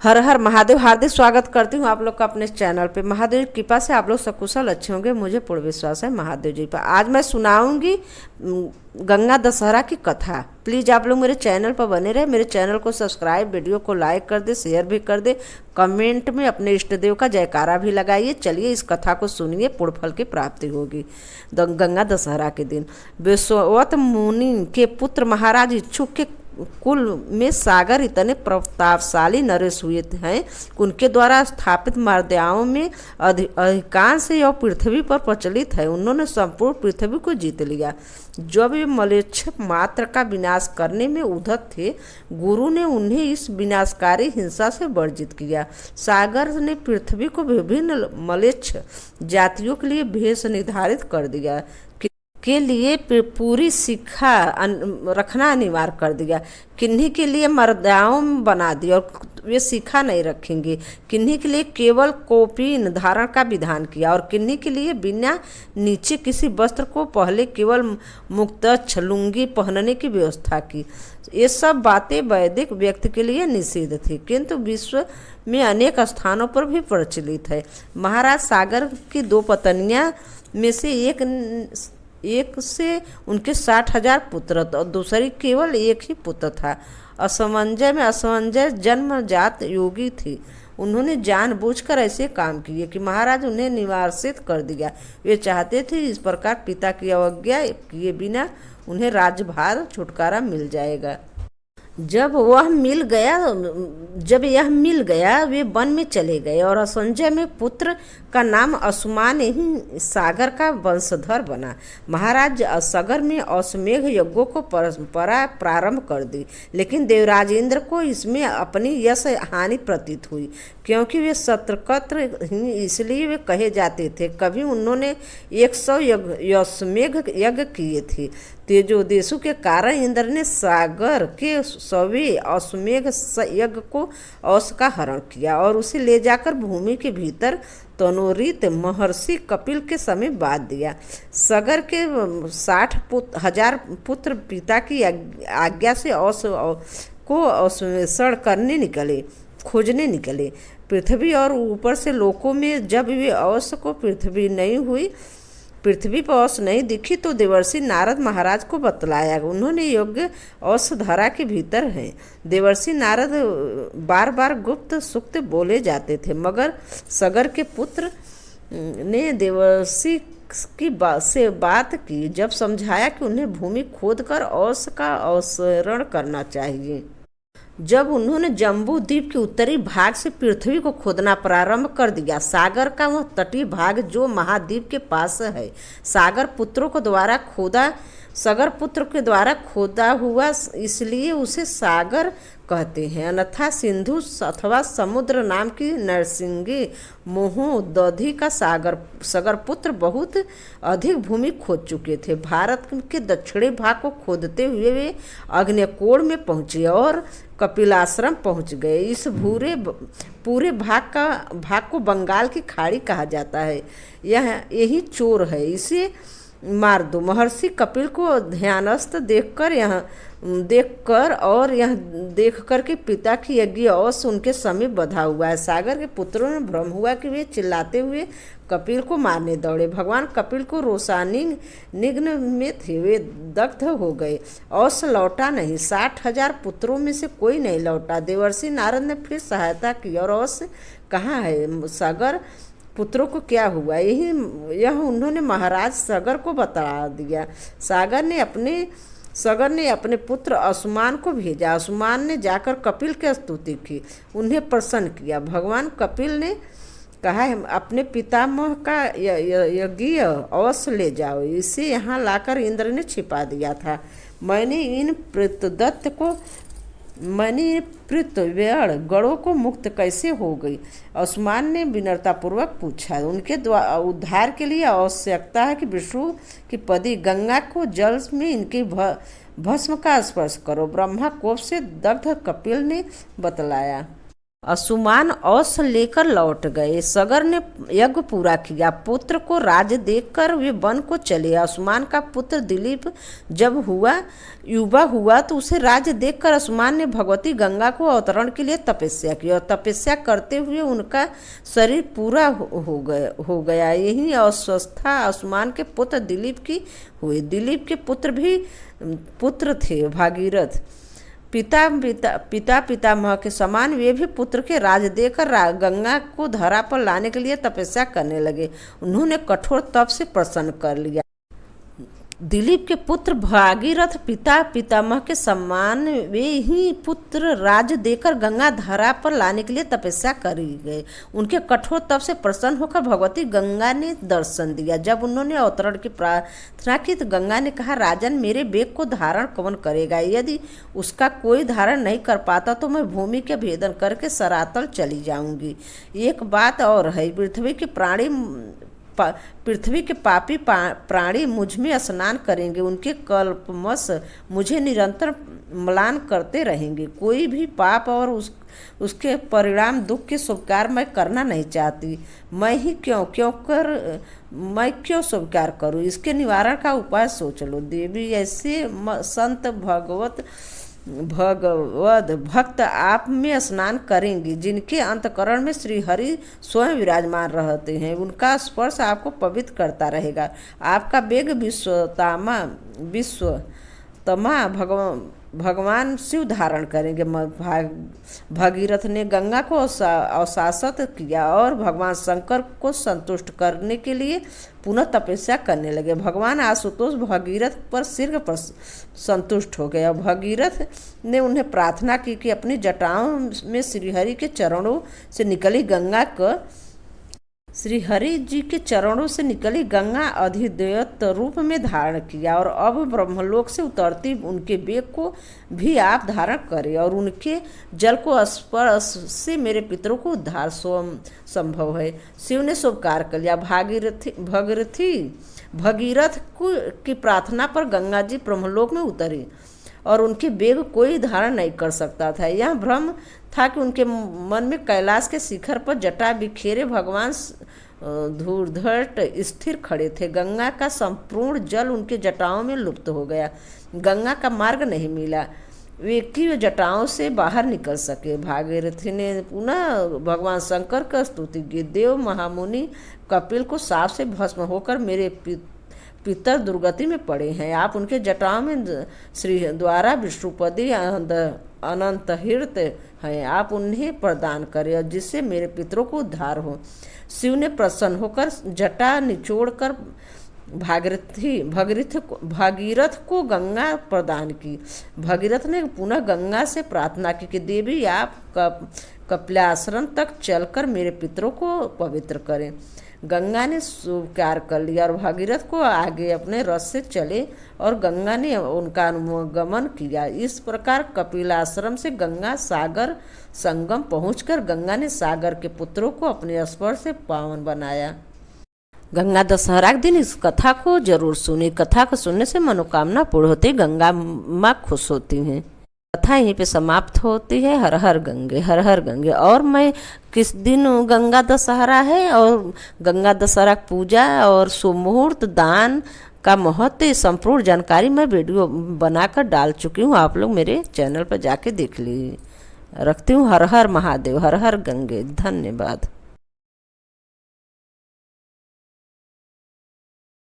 हर हर महादेव। हार्दिक स्वागत करती हूँ आप लोग का अपने चैनल पे। महादेव की कृपा से आप लोग सकुशल अच्छे होंगे, मुझे पूर्ण विश्वास है महादेव जी पर। आज मैं सुनाऊंगी गंगा दशहरा की कथा। प्लीज़ आप लोग मेरे चैनल पर बने रहे, मेरे चैनल को सब्सक्राइब, वीडियो को लाइक कर दे, शेयर भी कर दे, कमेंट में अपने इष्ट देव का जयकारा भी लगाइए। चलिए इस कथा को सुनिए, पूर्ण फल की प्राप्ति होगी। गंगा दशहरा के दिन विश्ववत मुनि के पुत्र महाराज इच्छुक के कुल में सागर इतने प्रतापशाली नरेश हुए हैं, उनके द्वारा स्थापित मर्यादाओं में अधिकांश यह पृथ्वी पर प्रचलित है। उन्होंने संपूर्ण पृथ्वी को जीत लिया। जब वे मलेच्छ मात्र का विनाश करने में उद्यत थे, गुरु ने उन्हें इस विनाशकारी हिंसा से वर्जित किया। सागर ने पृथ्वी को विभिन्न मलेच्छ जातियों के लिए भेष निर्धारित कर दिया के लिए पूरी शिक्षा रखना अनिवार्य कर दिया। किन्हीं के लिए मर्यादाओं बना दी और वे शिक्षा नहीं रखेंगे। किन्हीं के लिए केवल कौपीन धारण का विधान किया और किन्हीं के लिए बिना नीचे किसी वस्त्र को पहले केवल मुक्त लुंगी पहनने की व्यवस्था की। ये सब बातें वैदिक व्यक्ति के लिए निषिद्ध थी, किंतु विश्व में अनेक स्थानों पर भी प्रचलित है। महाराज सागर की दो पत्नियां में से एक से उनके 60,000 पुत्र और दूसरी केवल एक ही पुत्र था। असमंजस जन्मजात योगी थी। उन्होंने जानबूझकर ऐसे काम किए कि महाराज उन्हें निवासित कर दिया। वे चाहते थे इस प्रकार पिता की अवज्ञा किए बिना उन्हें राज्यभार छुटकारा मिल जाएगा। जब यह मिल गया वे वन में चले गए और असंजय में पुत्र का नाम असुमान ही सागर का वंशधर बना। महाराज सागर में अश्वमेघ यज्ञों को परंपरा प्रारंभ कर दी, लेकिन देवराज इंद्र को इसमें अपनी यश हानि प्रतीत हुई, क्योंकि वे शत्रकत्र इसलिए वे कहे जाते थे। कभी उन्होंने 100 अश्वमेघ यज्ञ किए थे। तेजोदेशु के कारण इंद्र ने सागर के 100वें अश्वमेघ यज्ञ को औस का हरण किया और उसे ले जाकर भूमि के भीतर तनोरित महर्षि कपिल के समय बांध दिया। सागर के 60,000 पुत्र पिता की आज्ञा से औस को अन्वेषण खोजने निकले पृथ्वी और ऊपर से लोकों में। जब वे औस को पृथ्वी पर औस नहीं दिखी तो देवर्षि नारद महाराज को बतलाया। उन्होंने योग्य औस धरा के भीतर है। देवर्षि नारद बार बार गुप्त सूक्त बोले जाते थे, मगर सागर के पुत्र ने देवर्षि की बात की। जब समझाया कि उन्हें भूमि खोदकर औस का अवसरण करना चाहिए। जब उन्होंने जम्बू द्वीप के उत्तरी भाग से पृथ्वी को खोदना प्रारंभ कर दिया, सागर का वह तटीय भाग जो महाद्वीप के पास है, सागर पुत्र के द्वारा खोदा हुआ, इसलिए उसे सागर कहते हैं। अन्यथा सिंधु अथवा समुद्र नाम की नरसिंगी मोहोदधि का सागर पुत्र बहुत अधिक भूमि खोद चुके थे। भारत के दक्षिणी भाग को खोदते हुए वे अग्निकोण में पहुंचे और कपिलाश्रम पहुंच गए। इस पूरे भाग को बंगाल की खाड़ी कहा जाता है। यही चोर है, इसे मार दो। महर्षि कपिल को ध्यानस्थ देखकर और यह देखकर कि पिता की यज्ञ औस उनके समीप बंधा हुआ है, सागर के पुत्रों ने भ्रम हुआ कि वे चिल्लाते हुए कपिल को मारने दौड़े। भगवान कपिल को रोषानिग्न में थे, वे दग्ध हो गए। औस लौटा नहीं। 60,000 पुत्रों में से कोई नहीं लौटा। देवर्षि नारद ने फिर सहायता की और औस कहाँ है, सागर पुत्रों को क्या हुआ, यह उन्होंने महाराज सागर को बता दिया। सागर ने अपने पुत्र असुमान को भेजा। असुमान ने जाकर कपिल की स्तुति की, उन्हें प्रसन्न किया। भगवान कपिल ने कहा, अपने पितामह का यज्ञ औस ले जाओ, इसे यहाँ लाकर इंद्र ने छिपा दिया था। मैंने पृथ्व्यण गणों को मुक्त कैसे हो गई? असुमान ने विनम्रतापूर्वक पूछा। उनके उद्धार के लिए आवश्यकता है कि विष्णु की पदी गंगा को जल में इनके भस्म का स्पर्श करो। ब्रह्मा कोप से दग्ध कपिल ने बतलाया। असुमान औस लेकर लौट गए। सगर ने यज्ञ पूरा किया, पुत्र को राज देखकर वे वन को चले। असुमान का पुत्र दिलीप जब युवा हुआ तो उसे राज्य देखकर असुमान ने भगवती गंगा को अवतरण के लिए तपस्या की, और तपस्या करते हुए उनका शरीर पूरा हो गया। यही अवस्था असुमान के पुत्र दिलीप की हुई। दिलीप के पुत्र थे भागीरथ। पितामह के समान वे भी पुत्र के राज देकर गंगा को धरा पर लाने के लिए तपस्या करने लगे। उन्होंने कठोर तप से प्रसन्न कर लिया। दिलीप के पुत्र भागीरथ पितामह के समान वे ही पुत्र राज देकर गंगा धरा पर लाने के लिए तपस्या कर गए। उनके कठोर तप से प्रसन्न होकर भगवती गंगा ने दर्शन दिया। जब उन्होंने अवतरण की प्रार्थना की तो गंगा ने कहा, राजन, मेरे बेग को धारण कौन करेगा? यदि उसका कोई धारण नहीं कर पाता तो मैं भूमि के भेदन करके सरातल चली जाऊंगी। एक बात और है, पृथ्वी के पापी प्राणी मुझ में स्नान करेंगे, उनके कल्पवश मुझे निरंतर म्लान करते रहेंगे। कोई भी पाप और उसके परिणाम दुख के स्वीकार मैं करना नहीं चाहती। मैं क्यों स्वीकार करूं? इसके निवारण का उपाय सोच लो। देवी, ऐसे संत भगवद भक्त आप में स्नान करेंगी जिनके अंतकरण में श्री हरि स्वयं विराजमान रहते हैं। उनका स्पर्श आपको पवित्र करता रहेगा। आपका वेग विश्वतमा भगवान शिव धारण करेंगे। भगीरथ ने गंगा को अवसात किया और भगवान शंकर को संतुष्ट करने के लिए पुनः तपस्या करने लगे। भगवान आशुतोष भगीरथ पर शीघ्र पर संतुष्ट हो गए। भगीरथ ने उन्हें प्रार्थना की कि अपनी जटाओं में श्रीहरि के चरणों से निकली गंगा अधिदेवत रूप में धारण किया, और अब ब्रह्मलोक से उतरती उनके वेग को भी आप धारण करें, और उनके जल को स्पर्श से मेरे पितरों को उद्धार संभव है। शिव ने स्वीकार कर लिया। भगीरथ की प्रार्थना पर गंगा जी ब्रह्मलोक में उतरी और उनके वेग कोई धारण नहीं कर सकता था। यह भ्रम था कि उनके मन में कैलाश के शिखर पर जटा बिखेरे भगवान धूर्धट स्थिर खड़े थे। गंगा का संपूर्ण जल उनके जटाओं में लुप्त हो गया। गंगा का मार्ग नहीं मिला, वे की जटाओं से बाहर निकल सके। भागीरथी ने पुनः भगवान शंकर का स्तुति की। देव महामुनि कपिल को साप से भस्म होकर मेरे पितर दुर्गति में पड़े हैं। आप उनके जटाओं में श्री द्वारा विष्णुपदी अनंत हृत हैं। आप उन्हें प्रदान करें और जिससे मेरे पितरों को उद्धार हो। शिव ने प्रसन्न होकर जटा निचोड़कर भागीरथ को गंगा प्रदान की। भागीरथ ने पुनः गंगा से प्रार्थना की कि देवी, आप कपिलाश्रम तक चलकर मेरे पितरों को पवित्र करें। गंगा ने स्वीकार कर लिया और भागीरथ को आगे अपने रथ से चले और गंगा ने उनका अनुगमन किया। इस प्रकार कपिलाश्रम से गंगा सागर संगम पहुंचकर गंगा ने सागर के पुत्रों को अपने स्पर्श से पावन बनाया। गंगा दशहरा के दिन इस कथा को जरूर सुने। कथा को सुनने से मनोकामना पूर्ण होती, गंगा माँ खुश होती हैं। कथा यहीं पे समाप्त होती है। हर हर गंगे, हर हर गंगे। और मैं किस दिन गंगा दशहरा है और गंगा दशहरा पूजा और सुमुहूर्त दान का महत्व संपूर्ण जानकारी मैं वीडियो बनाकर डाल चुकी हूँ। आप लोग मेरे चैनल पर जाके देख लीजिए। रखती हूँ। हर हर महादेव, हर हर गंगे। धन्यवाद।